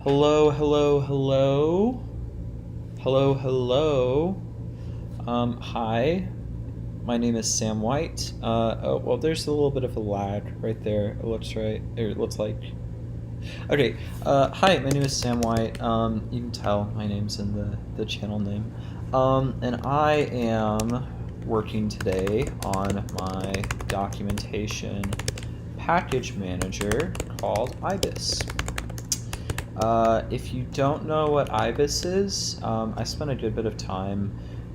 Hello, hello, hello. Hello, hello. Hi. My name is Sam White. Oh, well, there's a little bit of a lag right there. It looks right. It looks like. Okay. Hi, my name is Sam White. You can tell my name's in the channel name. And I am working today on my documentation package manager called Ibis. If you don't know what Ibis is, I spent a good bit of time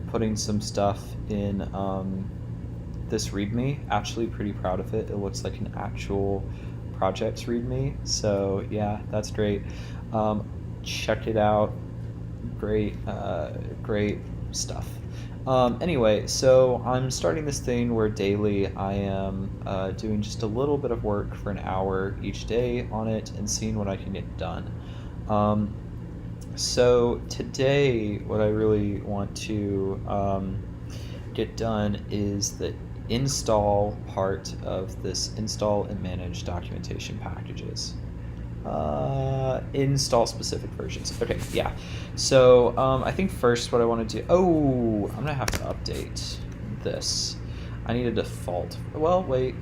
putting some stuff in this README. Actually, pretty proud of it. It looks like an actual project's README. So yeah, that's great. Check it out. Great, great stuff. Anyway, so I'm starting this thing where daily I am doing just a little bit of work for an hour each day on it and seeing what I can get done. So today, what I really want to get done is the install part of this install and manage documentation packages. Install specific versions. Okay, yeah. So I think first what I want to do. Oh, I'm gonna have to update this. I need a default. Well, wait.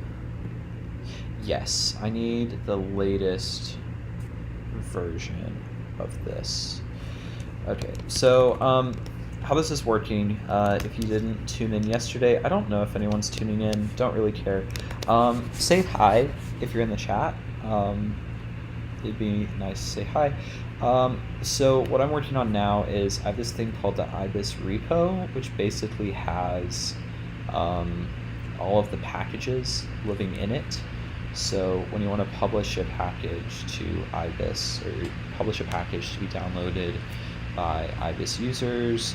Yes, I need the latest version of this. Okay, so how this is working, if you didn't tune in yesterday, I don't know if anyone's tuning in, don't really care. Say hi if you're in the chat. It'd be nice to say hi. So what I'm working on now is I have this thing called the Ibis repo, which basically has all of the packages living in it. So when you want to publish a package to Ibis or publish a package to be downloaded by Ibis users,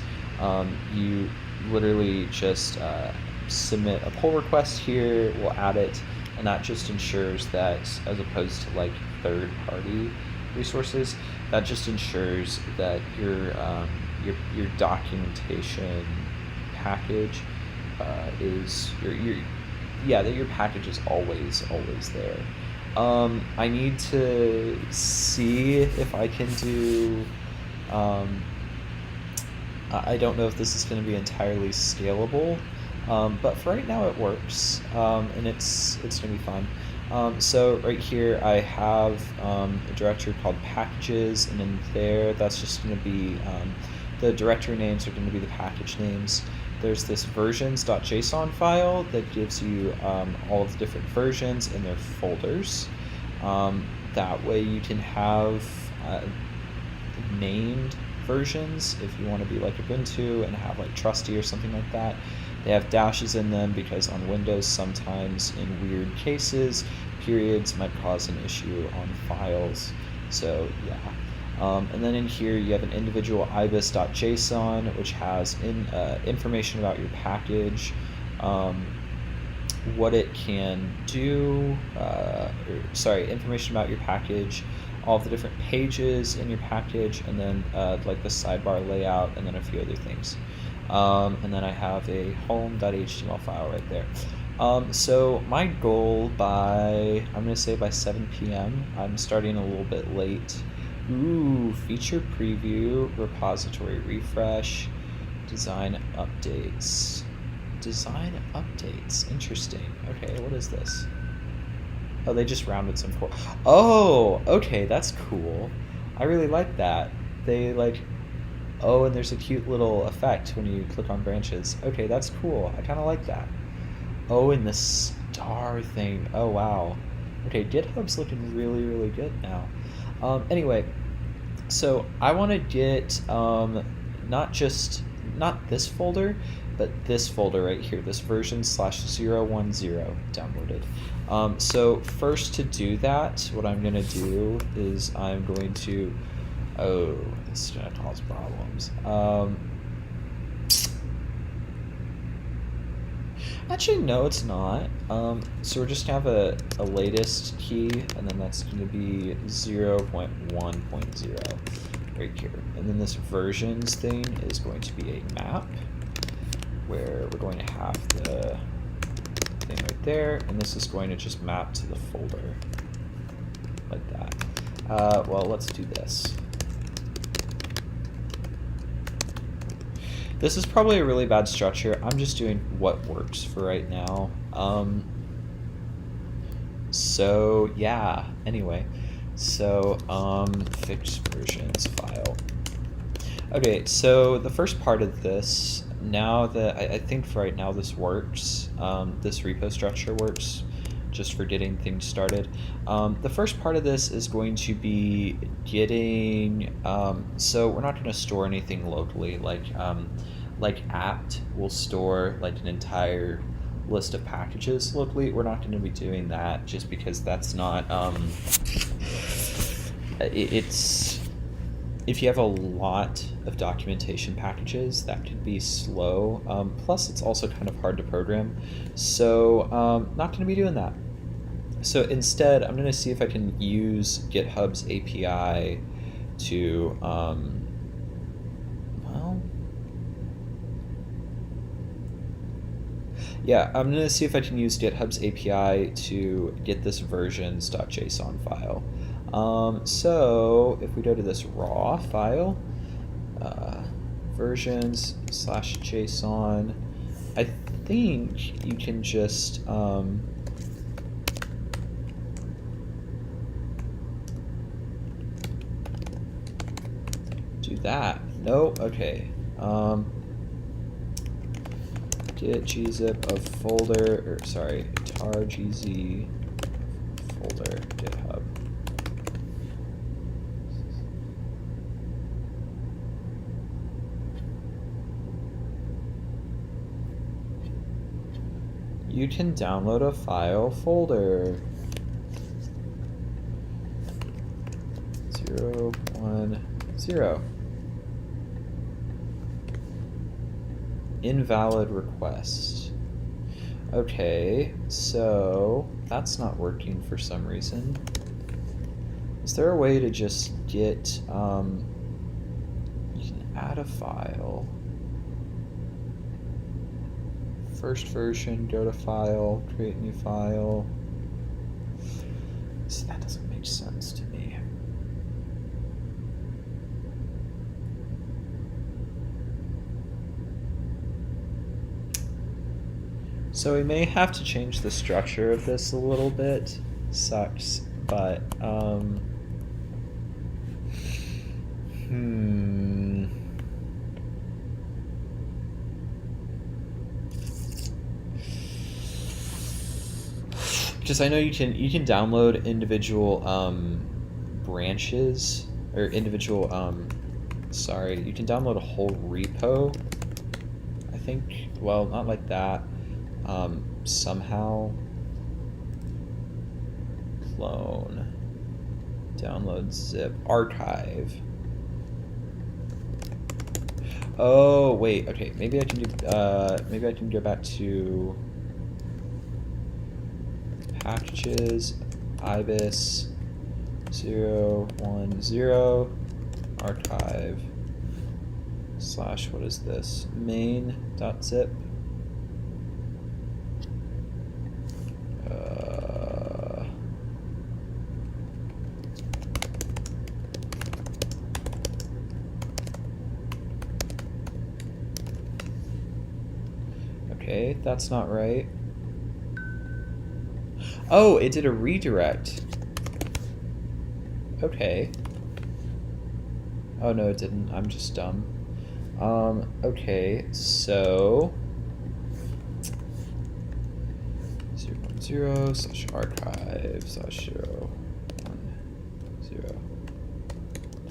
you literally just submit a pull request here, we'll add it, and that just ensures that, as opposed to like third-party resources, that just ensures that your documentation package that your package is always there. I need to see if I can do. I don't know if this is going to be entirely scalable, but for right now it works, and it's going to be fun. So right here I have a directory called packages, and in there that's just going to be the directory names are going to be the package names. There's this versions.json file that gives you all of the different versions in their folders. That way you can have named versions if you want to be like Ubuntu and have like Trusty or something like that. They have dashes in them because on Windows sometimes in weird cases periods might cause an issue on files. So yeah. And then in here you have an individual ibis.json, which has information about your package, what it can do, information about your package, all of the different pages in your package, and then like the sidebar layout, and then a few other things. And then I have a home.html file right there. So my goal I'm going to say by 7 p.m., I'm starting a little bit late. Ooh, feature preview, repository refresh, design updates. Design updates, interesting. Okay, what is this? Oh, they just rounded some core. Oh, okay, that's cool. I really like that. They like, oh, and there's a cute little effect when you click on branches. Okay, that's cool. I kind of like that. Oh, and the star thing. Oh, wow. Okay, GitHub's looking really, really good now. Anyway, so I want to get not this folder, but this folder right here, this version/010 downloaded. So first, to do that, what I'm going to do is I'm going to, oh, this is going to cause problems. Actually, no, it's not. So we're just going to have a latest key, and then that's going to be 0.1.0 right here. And then this versions thing is going to be a map, where we're going to have the thing right there, and this is going to just map to the folder, like that. Well, let's do this. This is probably a really bad structure. I'm just doing what works for right now. So yeah, anyway. So, fixed versions file. Okay, so the first part of this, now that I think for right now this works, this repo structure works just for getting things started. The first part of this is going to be getting, so we're not going to store anything locally, like apt will store like an entire list of packages locally. We're not going to be doing that just because that's not, it's, if you have a lot of documentation packages, that could be slow. Plus, it's also kind of hard to program. So, not going to be doing that. So instead, I'm going to see if I can use GitHub's API to, well, yeah, I'm going to see if I can use GitHub's API to get this versions.json file. So if we go to this raw file, versions/JSON, I think you can just do that. No, okay. Git gzip of folder, or sorry, tar gz folder GitHub. You can download a file folder. 010. Invalid request. Okay, so that's not working for some reason. Is there a way to just get, you can add a file. First version, go to file, create new file. See, that doesn't make sense to me. So we may have to change the structure of this a little bit. Sucks, but because I know you can download individual branches or individual sorry, you can download a whole repo. I think, well, not like that. Somehow clone, download zip, archive. Oh wait, okay, maybe I can do maybe I can go back to packages, Ibis 010 archive / what is this, main.zip. Okay, that's not right. Oh, it did a redirect. Okay. Oh no, it didn't. I'm just dumb. Okay, so 010/archive /010.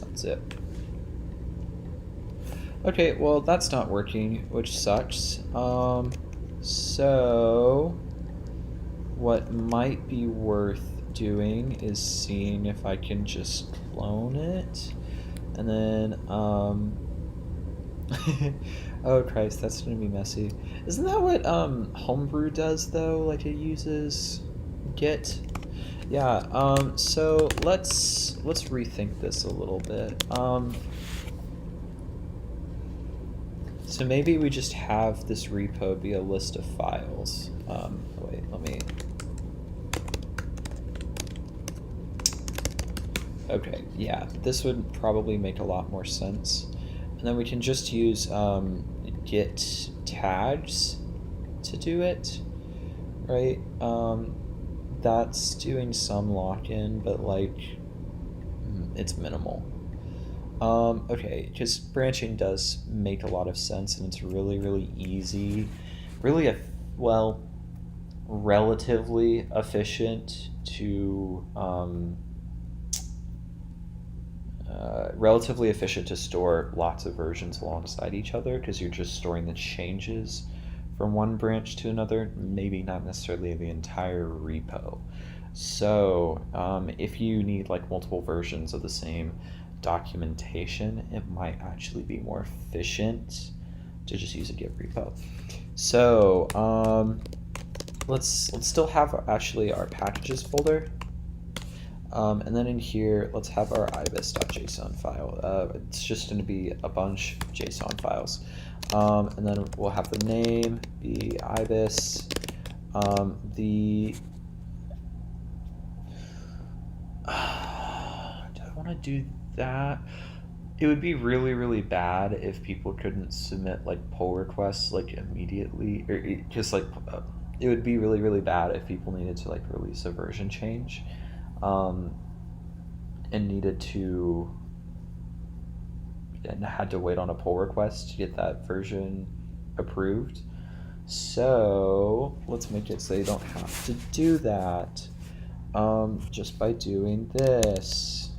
That's it. Okay, well that's not working, which sucks. So what might be worth doing is seeing if I can just clone it, and then oh Christ, that's gonna be messy. Isn't that what Homebrew does though? Like it uses Git? Yeah. So let's rethink this a little bit. So maybe we just have this repo be a list of files. Wait, let me. Okay, yeah, this would probably make a lot more sense. And then we can just use Git tags to do it, right? That's doing some lock-in, but like it's minimal. Okay, because branching does make a lot of sense, and it's really, really easy, really, well, relatively efficient to store lots of versions alongside each other, because you're just storing the changes from one branch to another, maybe not necessarily the entire repo. So if you need like multiple versions of the same documentation, it might actually be more efficient to just use a Git repo. So let's still have actually our packages folder. And then in here, let's have our ibis.json file. It's just going to be a bunch of JSON files. And then we'll have the name be ibis. Do I want to do that? It would be really, really bad if people couldn't submit like pull requests like immediately, or just like it would be really, really bad if people needed to like release a version change. And needed to and had to wait on a pull request to get that version approved. So let's make it so you don't have to do that just by doing this.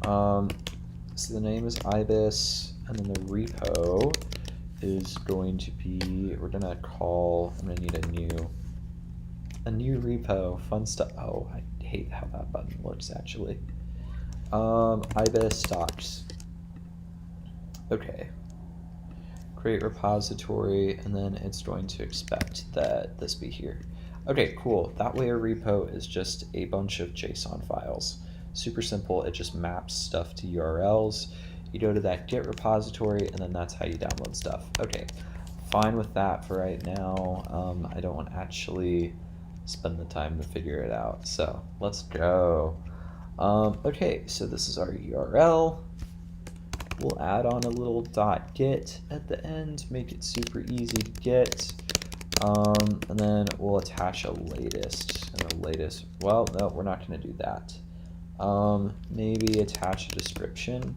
So the name is Ibis, and then the repo is going to be, I'm gonna need a new repo, fun stuff. Oh, I hate how that button looks actually. Ibis docs. Okay. Create repository, and then it's going to expect that this be here. Okay, cool. That way a repo is just a bunch of JSON files. Super simple. It just maps stuff to URLs. You go to that Git repository, and then that's how you download stuff. Okay, fine with that for right now. I don't want to actually spend the time to figure it out. So let's go. Okay, so this is our URL. We'll add on a little .git at the end, make it super easy to get. And then we'll attach a latest. And the latest, well, no, we're not going to do that. Maybe attach a description.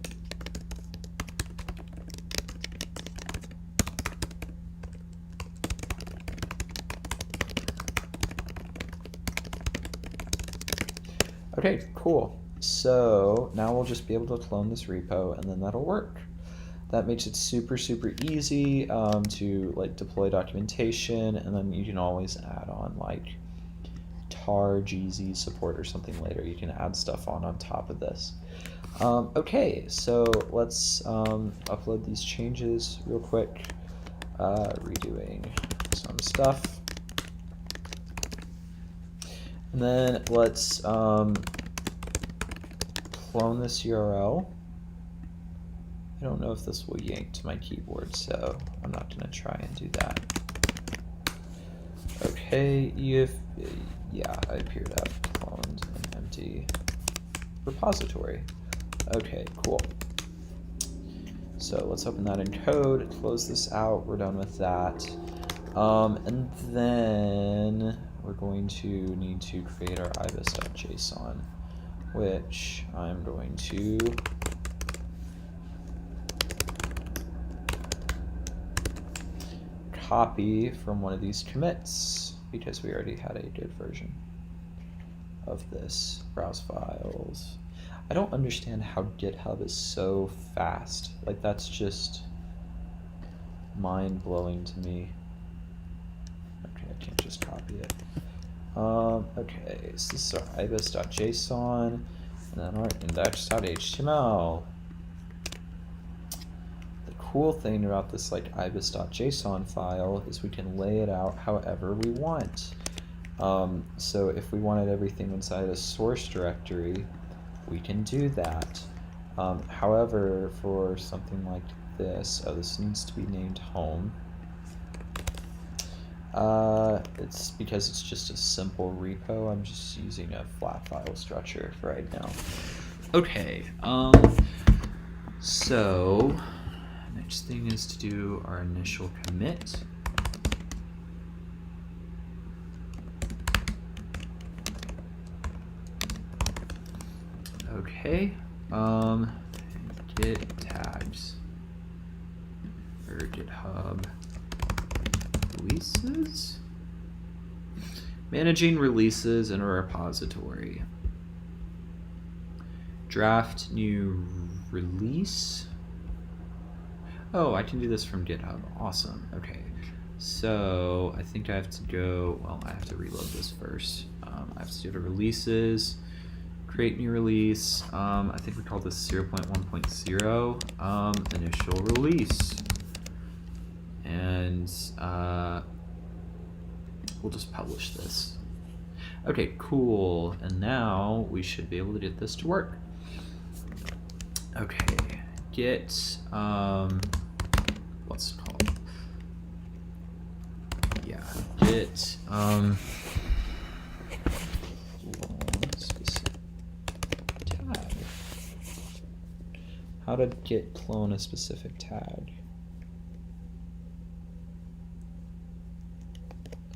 Okay, cool. So now we'll just be able to clone this repo, and then that'll work. That makes it super, super easy to like deploy documentation, and then you can always add on like tar gz support or something later. You can add stuff on top of this. Okay, so let's upload these changes real quick. Redoing some stuff. And then let's clone this URL. I don't know if this will yank to my keyboard, so I'm not going to try and do that. Okay, yeah, I appear to have cloned an empty repository. Okay, cool. So let's open that in code, close this out, we're done with that. And then we're going to need to create our ibis.json, which I'm going to copy from one of these commits, because we already had a good version of this. Browse files. I don't understand how GitHub is so fast. Like, that's just mind-blowing to me. Okay, I can't just copy it. Okay, so this is our ibis.json, and then our index.html. The cool thing about this like ibis.json file is we can lay it out however we want. So if we wanted everything inside a source directory, we can do that. However, for something like this, this needs to be named home. It's because it's just a simple repo. I'm just using a flat file structure for right now. Okay, so Next thing is to do our initial commit. Okay, git tags or GitHub releases. Managing releases in a repository. Draft new release. Oh, I can do this from GitHub. Awesome. Okay. So I think I have to go, well, I have to reload this first. I have to go to releases, create new release. I think we call this 0.1.0 initial release. And we'll just publish this. Okay, cool. And now we should be able to get this to work. Okay, git, what's it called? Yeah, git, specific tag. How to git clone a specific tag.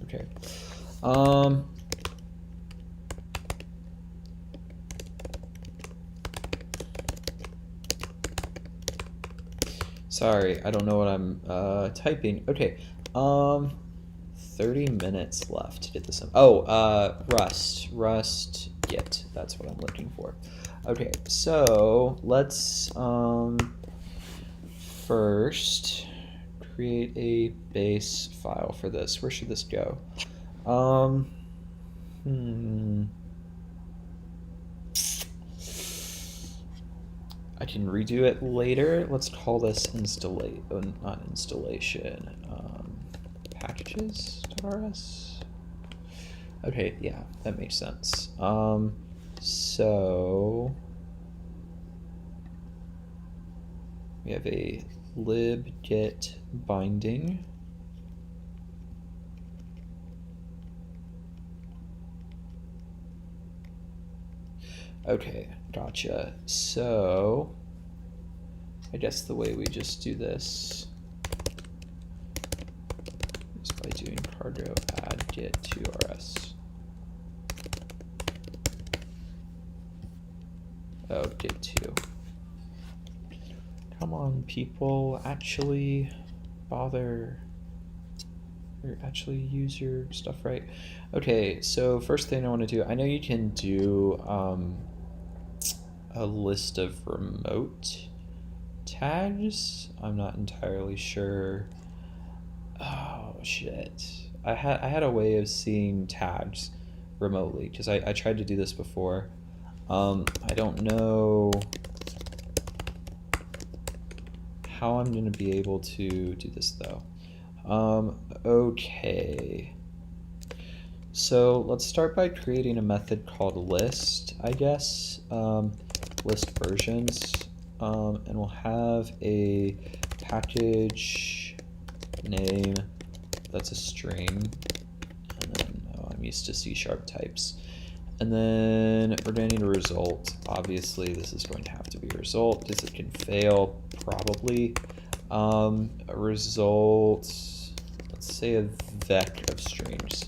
Okay. Sorry, I don't know what I'm typing. Okay. 30 minutes left to get this. Oh, Rust Git. That's what I'm looking for. Okay, so let's first create a base file for this. Where should this go? I can redo it later. Let's call this not installation, packages.rs. Okay, yeah, that makes sense. So we have a libgit binding. Okay, gotcha. So I guess the way we just do this is by doing cargo add git to rs. Oh, git 2. Come on, people, actually bother, or actually use your stuff right. Okay, so first thing I want to do, I know you can do a list of remote tags. I'm not entirely sure. Oh shit. I had a way of seeing tags remotely because I tried to do this before. I don't know how I'm going to be able to do this though. Okay. So let's start by creating a method called list, I guess. List versions. And we'll have a package name that's a string. And then, I'm used to C# types. And then we're going to need a result. Obviously, this is going to have to be a result because it can fail, probably. A result, let's say a vec of strings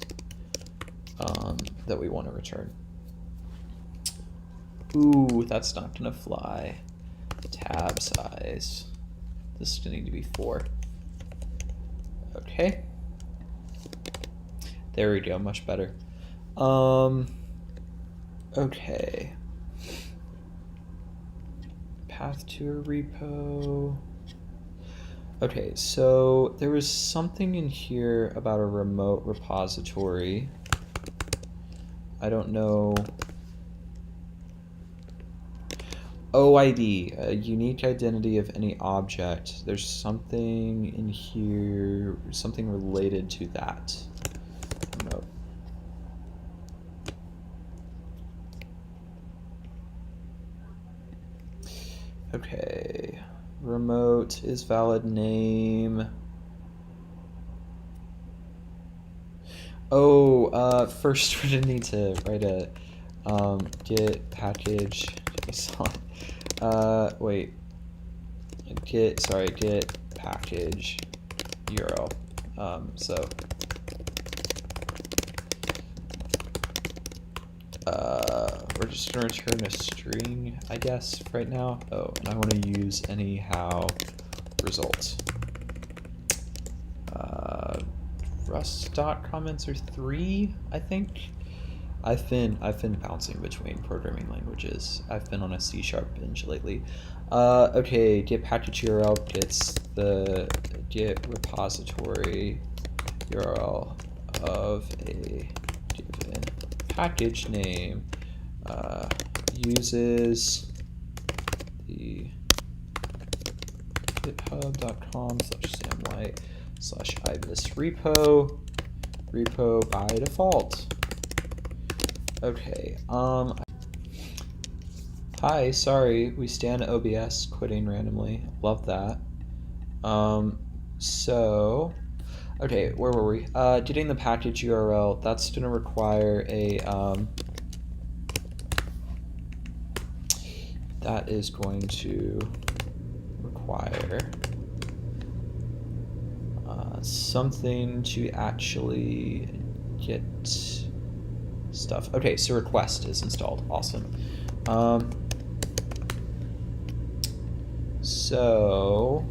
that we want to return. Ooh, that's not going to fly. Tab size. This is going to need to be 4. Okay. There we go, much better. Okay. Path to a repo. Okay, so there was something in here about a remote repository. I don't know. OID, a unique identity of any object. There's something in here, something related to that. Remote. Okay, remote is valid name. Oh, first we're gonna need to write a git package JSON. Wait, git package URL. So we're just going to return a string, I guess, right now. Oh, and I want to use anyhow results. Rust.comments are 3, I think. I've been bouncing between programming languages. I've been on a C# binge lately. Okay, get package URL gets the get repository URL of a given package name. Uses the github.com/samwhite/ibis repo by default. Okay, hi, sorry, we stand OBS quitting randomly. Love that. So, okay, where were we? Getting the package URL, that's gonna require a, that is going to require something to actually get stuff. Okay, so request is installed. Awesome. So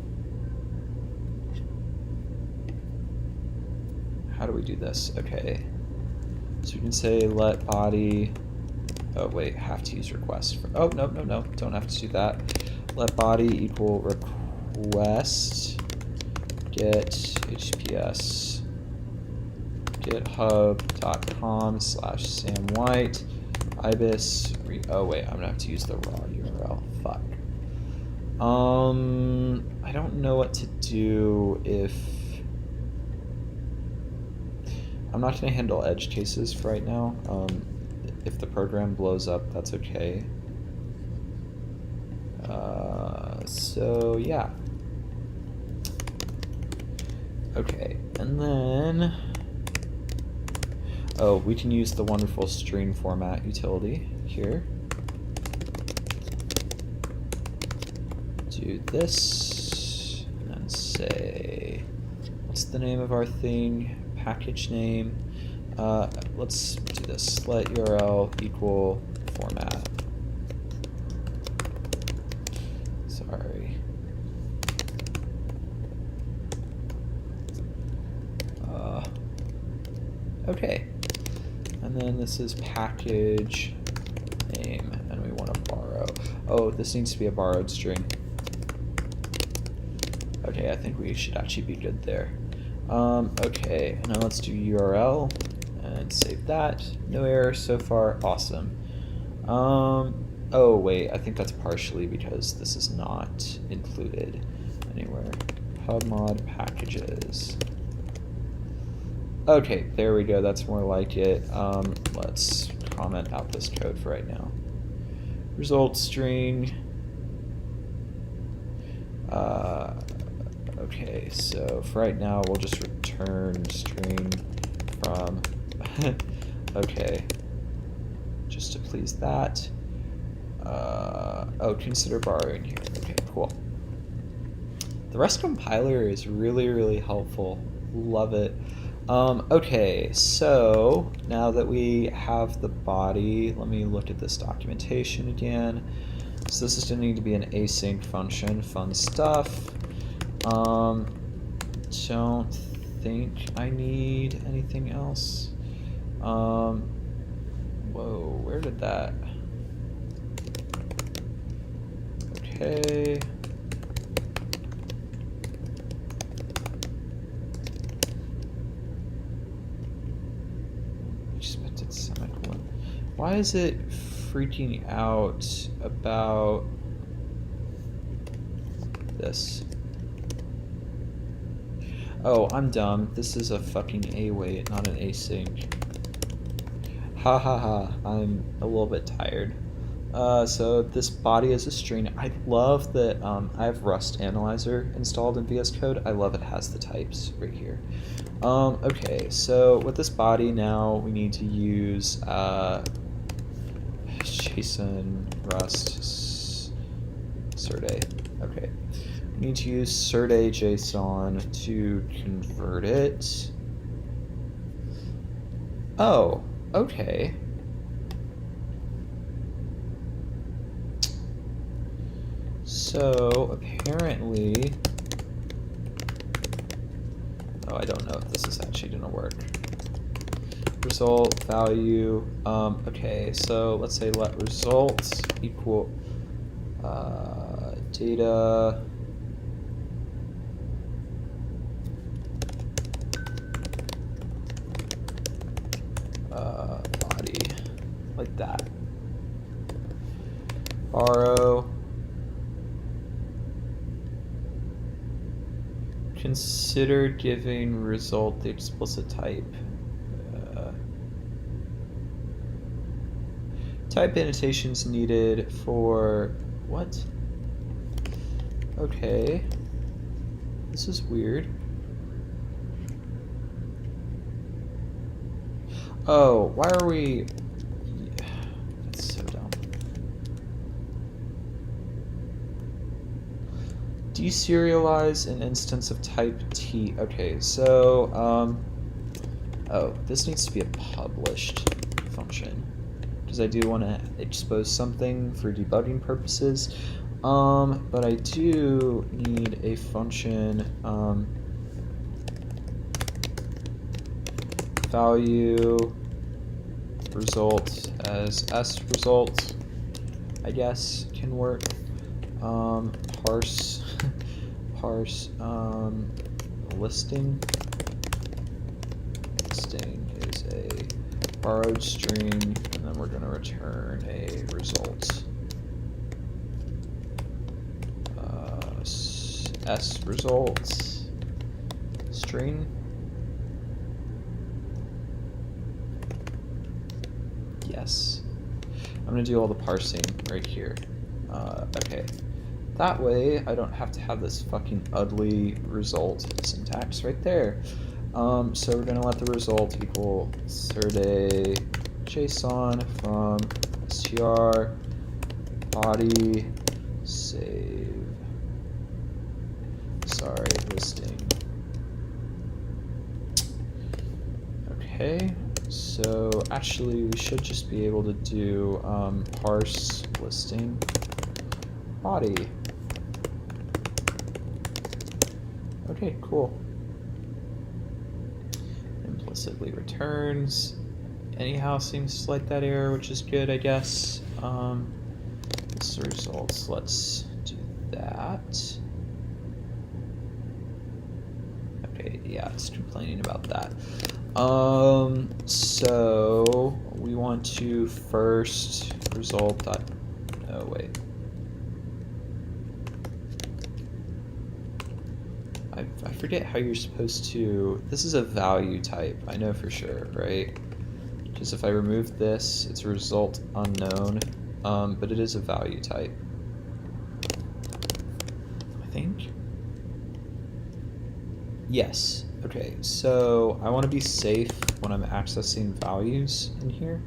how do we do this? Okay, so we can say let body. Oh wait, have to use request. Oh no, don't have to do that. Let body equal request get hps github.com/samwhite ibis oh wait, I'm gonna have to use the raw URL. Fuck. I don't know what to do if I'm not gonna handle edge cases for right now. If the program blows up, that's okay. So yeah. Okay, and then oh, we can use the wonderful string format utility here. Do this and say, what's the name of our thing? Package name. Let's do this. Let URL equal format. Sorry. Okay. And then this is package name, and we want to borrow. Oh, this needs to be a borrowed string. Okay, I think we should actually be good there. Okay, now let's do URL and save that. No errors so far. Awesome. Oh wait, I think that's partially because this is not included anywhere. Pubmod packages. Okay, there we go. That's more like it. Let's comment out this code for right now. Result string. Okay, so for right now, we'll just return string from. Okay, just to please that. Oh, consider borrowing here. Okay, cool. The Rust compiler is really, really helpful. Love it. Okay, so now that we have the body, let me look at this documentation again. So this is going to need to be an async function. Fun stuff. Don't think I need anything else. Whoa, where did that? Okay. Expected semicolon. Why is it freaking out about this? Oh, I'm dumb. This is a fucking await, not an async. Ha ha ha. I'm a little bit tired. So this body is a string. I love that I have Rust Analyzer installed in VS Code. I love it has the types right here. Okay, so with this body now we need to use JSON Rust Serde. Okay. We need to use Serde JSON to convert it. Oh, okay. So apparently, oh, I don't know if this is actually gonna work. Result value. Okay, so let's say let results equal data. Body, like that. Borrow. Consider giving result the explicit type. Type annotations needed for what? Okay. This is weird. Oh, why are we... That's so dumb. Deserialize an instance of type T. Okay, so, oh, this needs to be a published function, because I do want to expose something for debugging purposes. But I do need a function, value result as S result, I guess, can work. Parse, parse, listing. Listing is a borrowed string, and then we're going to return a result. S results string. Yes. I'm going to do all the parsing right here. Okay. That way, I don't have to have this fucking ugly result syntax right there. So we're going to let the result equal Serde JSON from str body save. Sorry, listing. Okay, so actually we should just be able to do parse listing body. Okay, cool. Implicitly returns. Anyhow, seems like that error, which is good, I guess. This results. Let's do that. Okay, yeah, it's complaining about that. So we want to first result dot. Oh wait. I forget how you're supposed to... This is a value type, I know for sure, right? Because if I remove this, it's result unknown, but it is a value type. I think? Yes. Okay, so I want to be safe when I'm accessing values in here.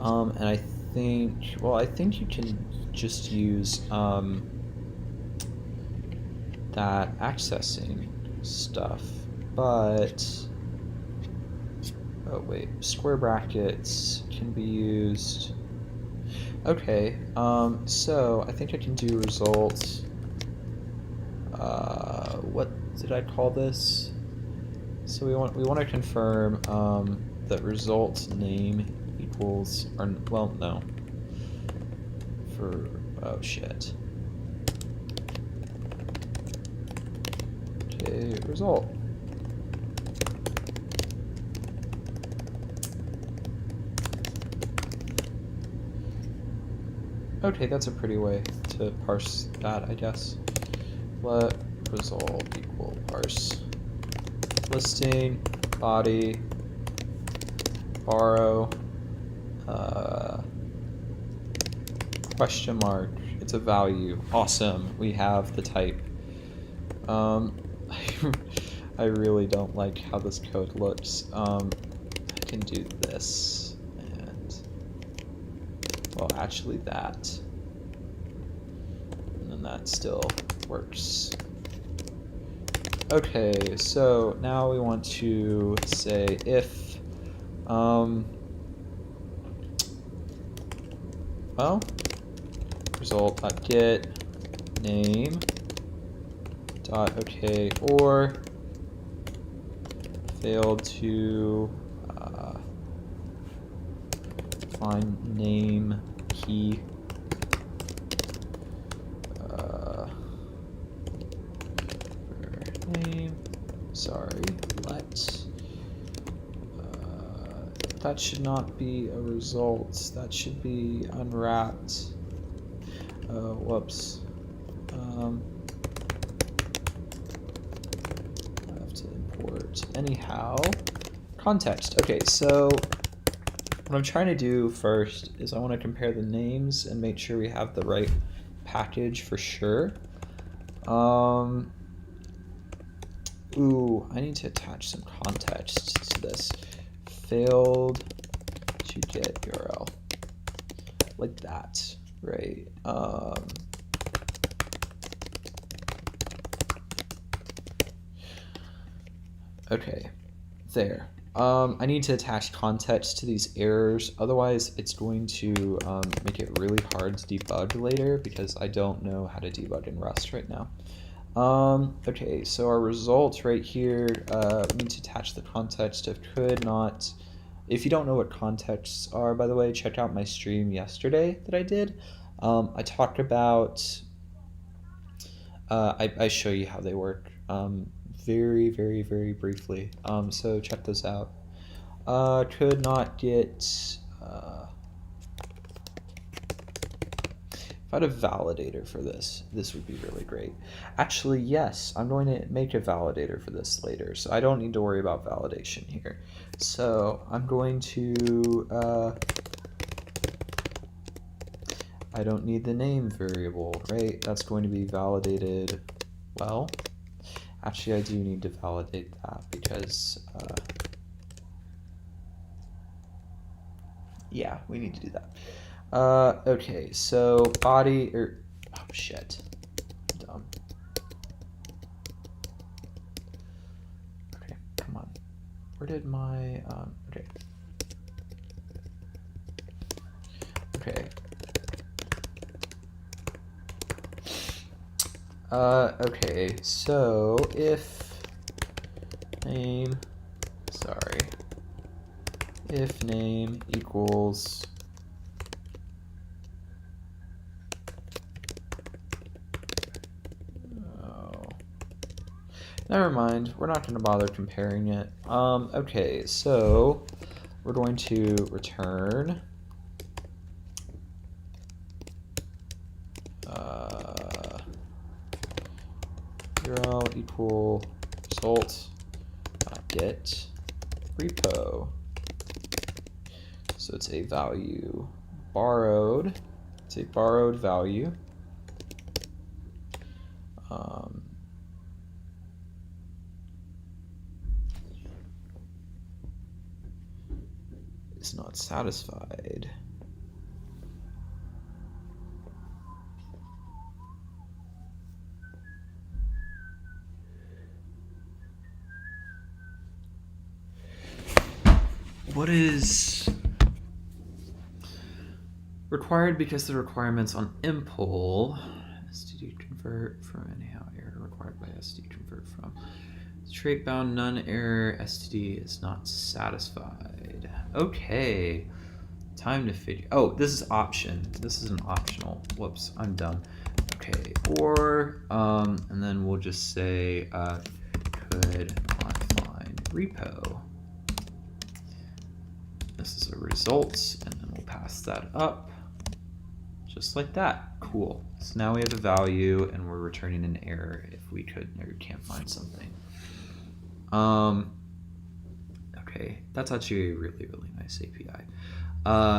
And I think... Well, I think you can just use... that accessing stuff, but oh wait, square brackets can be used. Okay, so I think I can do result. What did I call this? So we want to confirm that result name equals, or well, no. For oh shit. Okay, result. Okay, that's a pretty way to parse that, I guess. Let result equal parse listing body borrow question mark. It's a value. Awesome. We have the type. I really don't like how this code looks. I can do this, and well, actually that, and then and that still works. Okay, so now we want to say if, well, result.get name dot okay, or failed to find name key name, sorry, that should not be a result, that should be unwrapped. Whoops. I have to import anyhow. Context. Okay, so what I'm trying to do first is I want to compare the names and make sure we have the right package for sure. Ooh, I need to attach some context to this. Failed to get URL. Like that, right? Okay, there. I need to attach context to these errors, otherwise it's going to make it really hard to debug later because I don't know how to debug in Rust right now. Okay, so our results right here, we need to attach the context of could not. If you don't know what contexts are, by the way, check out my stream yesterday that I did. I talked about, I show you how they work very, very, very briefly. So check those out. Could not get, if I had a validator for this, this would be really great. Actually, yes, I'm going to make a validator for this later, so I don't need to worry about validation here. So I'm going to, I don't need the name variable, right? That's going to be validated, well, actually I do need to validate that because, yeah, we need to do that. Okay, so body, oh shit, dumb. Okay, come on. Where did my, okay. Okay. Okay, so if name, sorry, if name equals never mind, we're not going to bother comparing it. Okay, so we're going to return URL equal result get repo. So it's a value borrowed. It's a borrowed value. Is not satisfied. What is required because the requirements on impl std convert from anyhow error required by std convert from trait bound none error std is not satisfied. Okay, time to figure. Oh, this is option. This is an optional. Whoops, I'm dumb. Okay, or and then we'll just say could not find repo. This is a result, and then we'll pass that up, just like that. Cool. So now we have a value, and we're returning an error if we could or can't find something. Okay, that's actually a really, really nice API.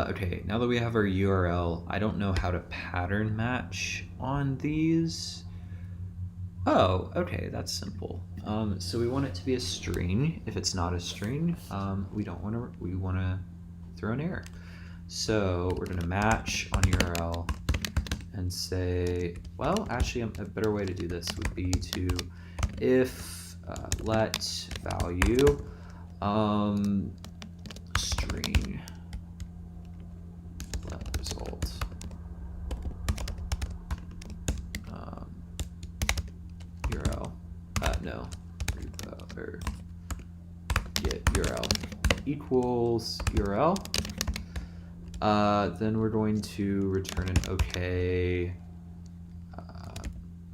Okay, now that we have our URL, I don't know how to pattern match on these. Oh, okay, that's simple. So we want it to be a string. If it's not a string, we want to throw an error. So we're going to match on URL, and say, well, actually a better way to do this would be to if let value string let result URL no repo or get URL equals URL. Then we're going to return an OK.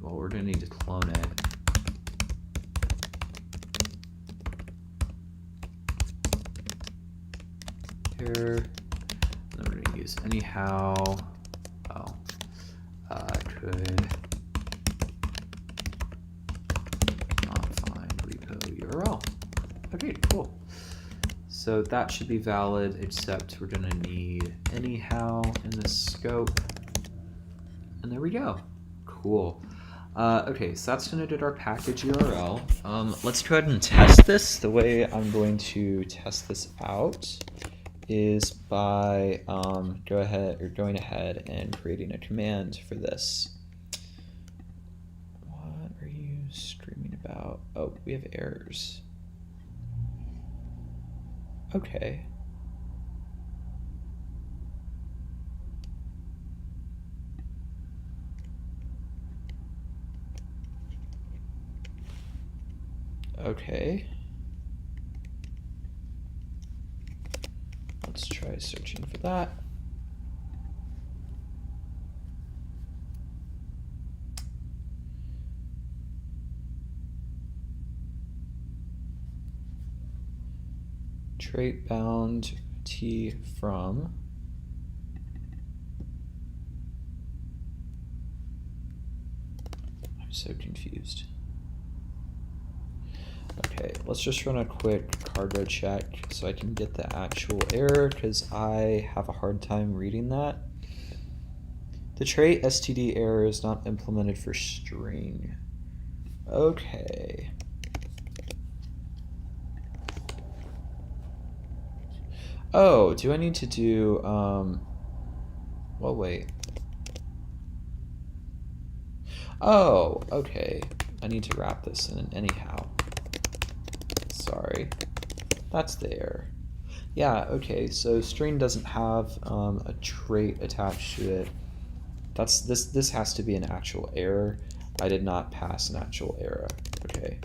Well, we're going to need to clone it. Here. Then we're going to use anyhow. Oh, could not find repo URL. Okay, cool. So that should be valid, except we're going to need anyhow in the scope. And there we go. Cool. Okay, so that's going to do our package URL. Let's go ahead and test this. The way I'm going to test this out is by going ahead and creating a command for this. What are you screaming about? Oh, we have errors. Okay. Okay. Let's try searching for that. Trait bound t from I'm so confused. Okay, let's just run a quick cargo check so I can get the actual error, because I have a hard time reading that. The trait std error is not implemented for string. Okay. Oh, do I need to do, well, wait. Oh, okay. I need to wrap this in an anyhow. Sorry. That's the error. Yeah, okay, so string doesn't have a trait attached to it. This has to be an actual error. I did not pass an actual error. Okay.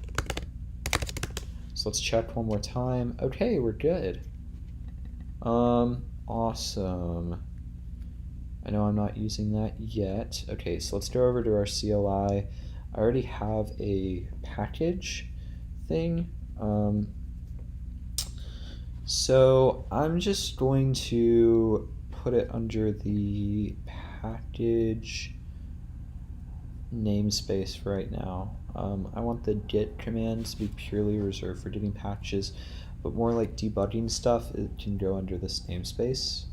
So let's check one more time. Okay, we're good. Awesome. I know I'm not using that yet. Okay, so let's go over to our CLI. I already have a package thing. So I'm just going to put it under the package namespace for right now. I want the git command to be purely reserved for getting packages, but more like debugging stuff, it can go under this namespace.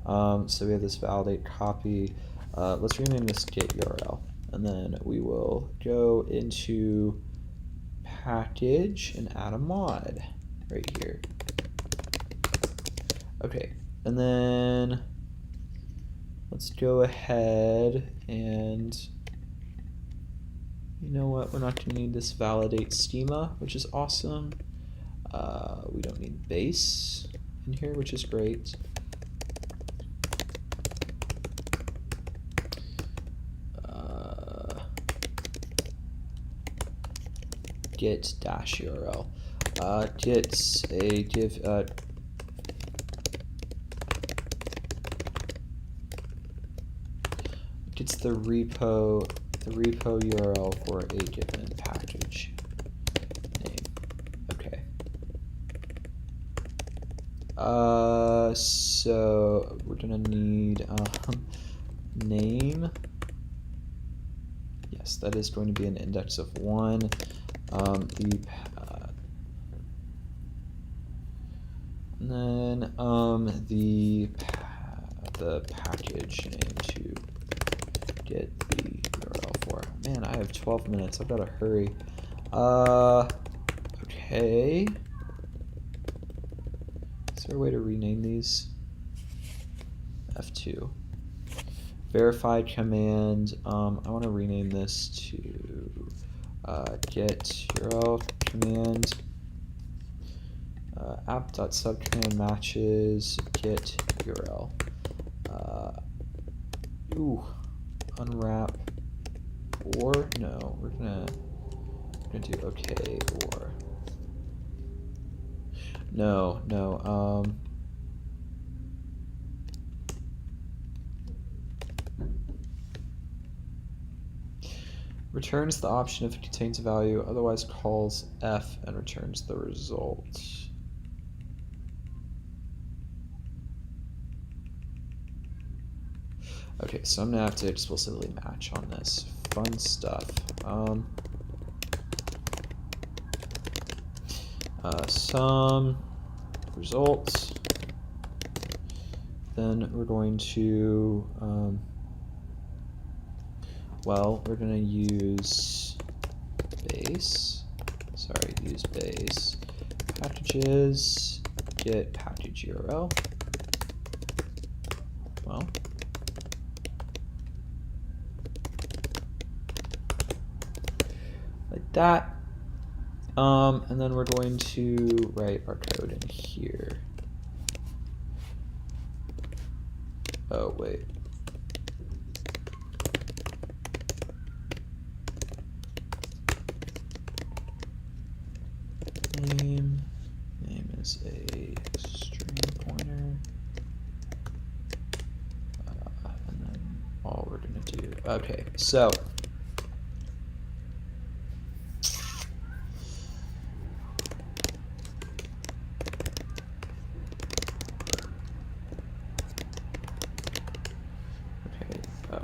So we have this validate copy. Let's rename this git URL, and then we will go into package and add a mod right here. Okay, and then let's go ahead and, you know what, we're not going to need this validate schema, which is awesome. We don't need base in here, which is great. Get dash URL. Gets a give gets the repo URL for a given package name. Okay. So we're gonna need name. Yes, that is going to be an index of 1. And then the package name to get the URL for. Man, I have 12 minutes. I've got to hurry. Okay. Is there a way to rename these? F2. verified command. I want to rename this to get URL command. App.subcommand matches get URL. Unwrap or no, we're gonna do okay or no. Returns the option if it contains a value, otherwise calls F and returns the result. Okay, so I'm gonna have to explicitly match on this. Fun stuff. Some results. Then we're going to, we're going to use base. Use base. Packages, get package URL. Well, like that. And then we're going to write our code in here. Oh, wait. Name is a string pointer. And then all we're going to do. Okay, so.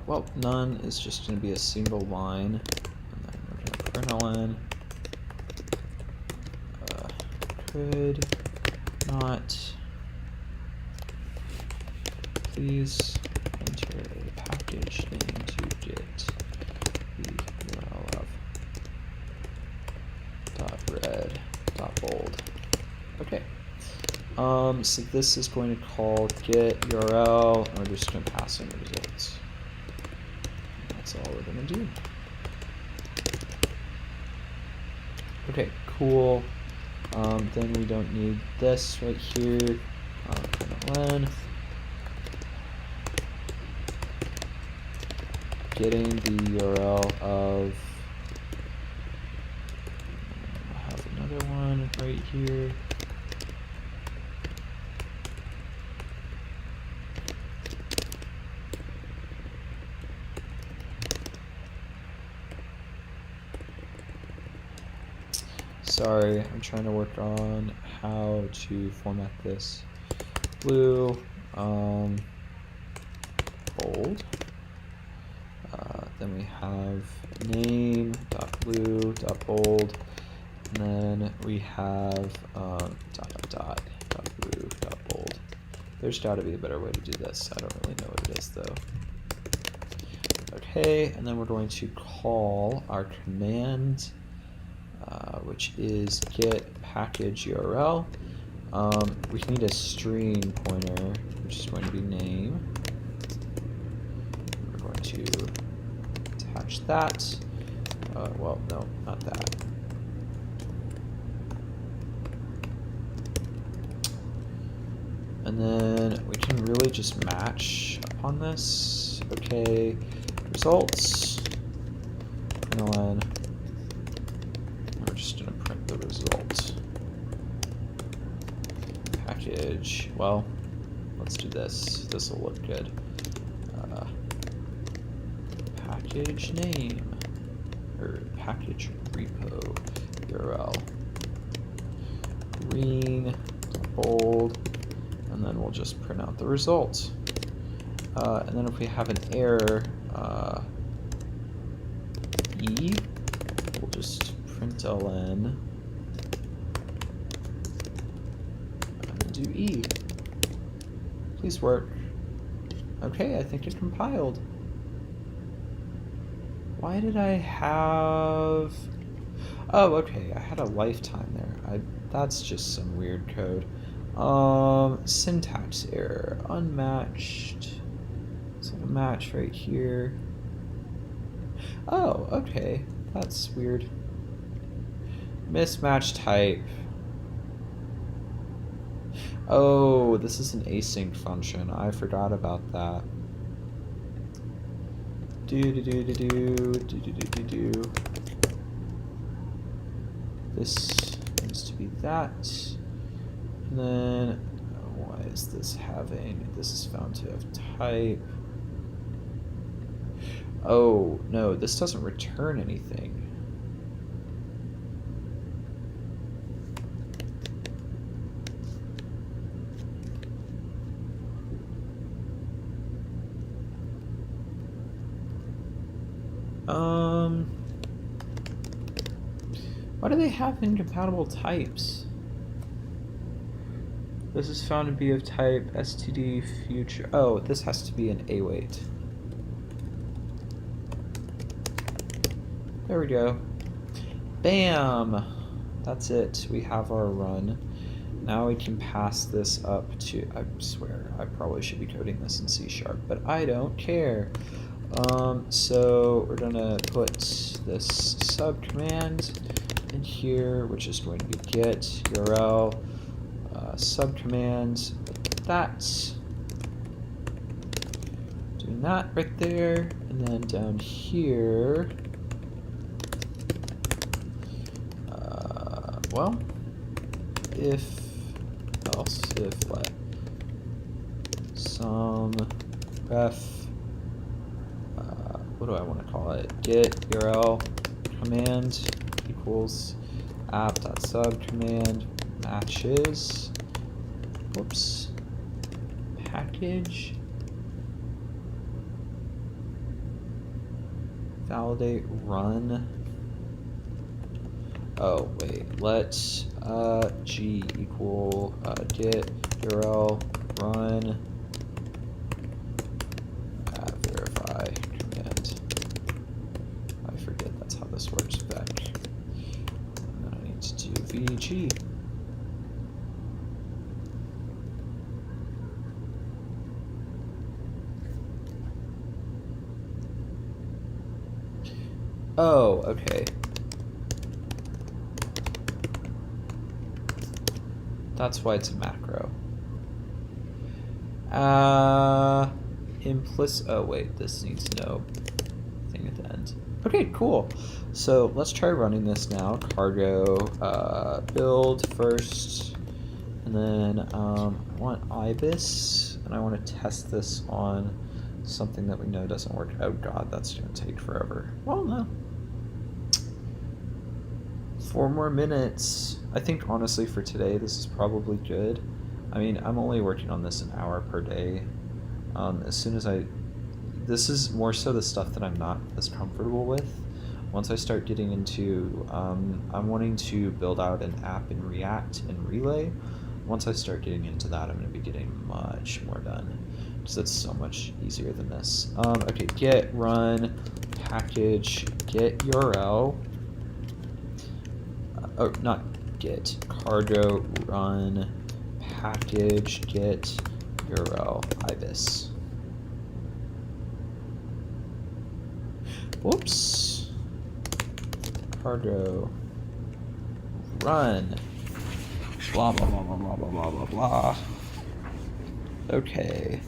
Well, none is just going to be a single line, and then we're going to println could not please enter a package name to get the URL of .red .bold. Okay. So this is going to call get URL, and we're just going to pass in the results. That's all we're going to do. Okay, cool. Then we don't need this right here. Println getting the URL of. I have another one right here. Sorry, I'm trying to work on how to format this. Blue, bold. Then we have name.blue.bold, and then we have .blue.bold. There's got to be a better way to do this. I don't really know what it is though. Okay, and then we're going to call our command, which is get package URL. We need a string pointer, which is going to be name. We're going to attach that. Well, no, not that. And then we can really just match upon this. Okay, results. Println. We're just going to print the result. Package. Well, let's do this. This will look good. Package name or package repo URL. Green, bold, and then we'll just print out the results. And then if we have an error, E, we'll just println and do E. Please work. Okay, I think it compiled. Why did I have... Oh, okay, I had a lifetime there. That's just some weird code. Syntax error, unmatched. So a match right here. Oh, okay. That's weird. Mismatch type. Oh, this is an async function. I forgot about that. This needs to be that. And then, why is this having? This is found to have type. Oh, no, this doesn't return anything. Why do they have incompatible types? This is found to be of type std future. Oh, this has to be an await. There we go. Bam! That's it. We have our run. Now we can pass this up to, I swear, I probably should be coding this in C#, but I don't care. So we're gonna put this sub command in here, which is going to be get URL sub command. That's doing that right there, and then down here. Well, if let some ref. What do I want to call it? Get URL command equals app.sub command matches. Whoops. Package. Validate run. Oh wait. Let g equal get URL run. Verify command. I forget that's how this works back. And then I need to do vg. Oh, okay. That's why it's a macro. Implicit. Oh wait, this needs no thing at the end. Okay, cool. So let's try running this now. Cargo build first, and then I want Ibis, and I want to test this on something that we know doesn't work. Oh god, that's gonna take forever. Well, no. 4 more minutes. I think honestly for today this is probably good. I mean, I'm only working on this an hour per day. As soon as this is more so the stuff that I'm not as comfortable with. Once I start getting into, I'm wanting to build out an app in React and Relay. Once I start getting into that, I'm going to be getting much more done, because it's so much easier than this. Okay, get run package get URL. Oh, not get, cargo run package get URL Ibis. Whoops. Cargo run blah blah blah blah blah blah blah blah blah. Okay.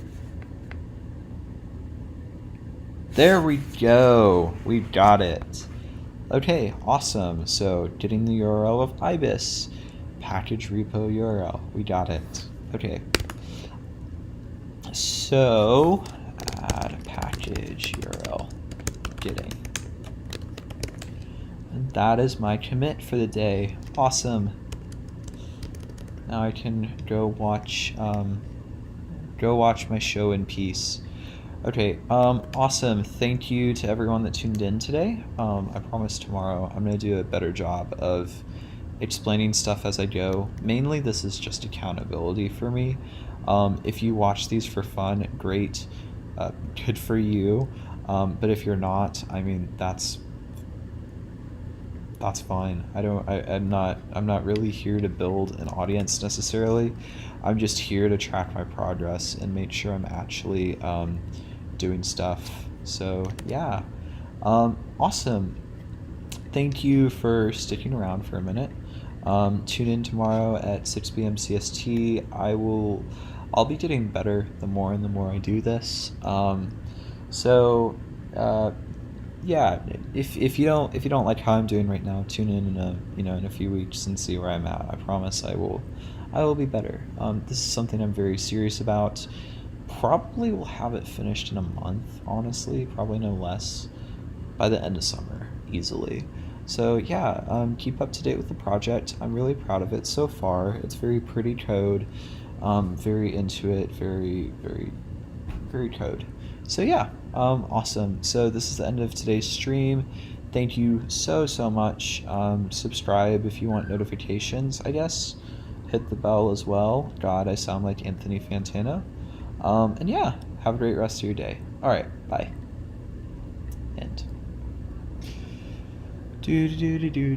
There we go. We got it. Okay, awesome. So getting the URL of Ibis, package repo URL. We got it. Okay. So add package URL. Getting. And that is my commit for the day. Awesome. Now I can go watch my show in peace. Okay, awesome. Thank you to everyone that tuned in today. I promise tomorrow I'm going to do a better job of explaining stuff as I go. Mainly this is just accountability for me. If you watch these for fun, great. Good for you. But if you're not, I mean, that's fine. I'm not really here to build an audience necessarily. I'm just here to track my progress and make sure I'm actually doing stuff. So yeah, awesome. Thank you for sticking around for a minute. Tune in tomorrow at 6 p.m. CST. I'll be getting better the more I do this. So, uh, yeah, if you don't like how I'm doing right now, tune in in a few weeks and see where I'm at. I promise I will be better. This is something I'm very serious about. Probably will have it finished in a month, honestly, probably no less, by the end of summer, easily. So yeah, keep up to date with the project. I'm really proud of it so far. It's very pretty code, very into it, very code. So yeah, awesome. So this is the end of today's stream. Thank you so much. Subscribe if you want notifications, I guess. Hit the bell as well. God, I sound like Anthony Fantano. And yeah, have a great rest of your day. All right, bye. End. Do do do do do